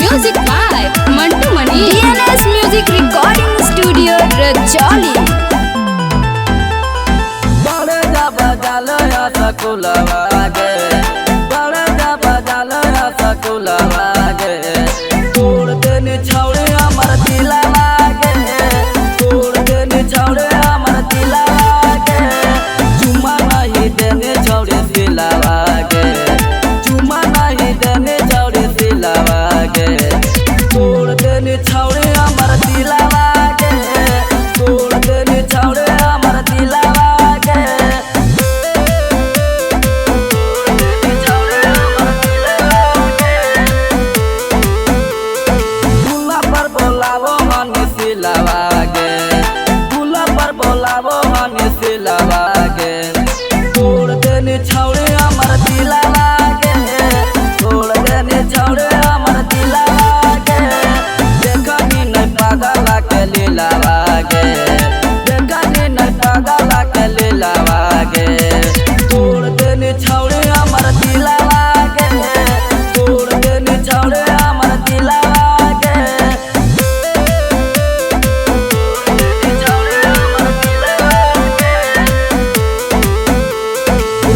Music by Mantu Mani, DNS Music Recording Studio, Rajoli. बड़े जा बजाल सकुलवा गे, बड़े जा बजाल सकुलवा गे, तोड़ देनी छौड़े हमर दिलवा गे, तोड़ देनी छौड़े हमर दिलवा गे, चुमा नहीं देने छौड़े दिलवा गे, चुमा नहीं देने छौड़े दिलवा गे, तोड़ देनी छौड़े हमर दिलवा गे, तोड़ देनी छौड़े हमर दिलवा गे। दूल्हा पर बोलावो हनी सिलवा गे, दूल्हा पर बोलावो हनी सिलवा गे, तोड़ देनी छौड़े हमर दिलवा गे, तोड़ देनी छौड़े हमर दिलवा गे, देखनी नहीं पागल के लीलावा गे, देखनी नहीं पागल के लीलावा गे, तोड़ देनी छौड़े हमर दिलवा गे, तोड़ देनी छौड़े हमर दिलवा गे।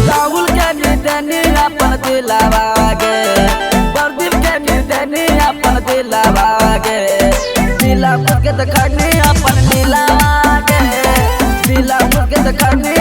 राहुल के निदेनी अपन दिलवा गे, प्रदीप के निदेनी अपन दिलवा गे, दिला के देखनी अपन दिलवा गे, दिला के देखनी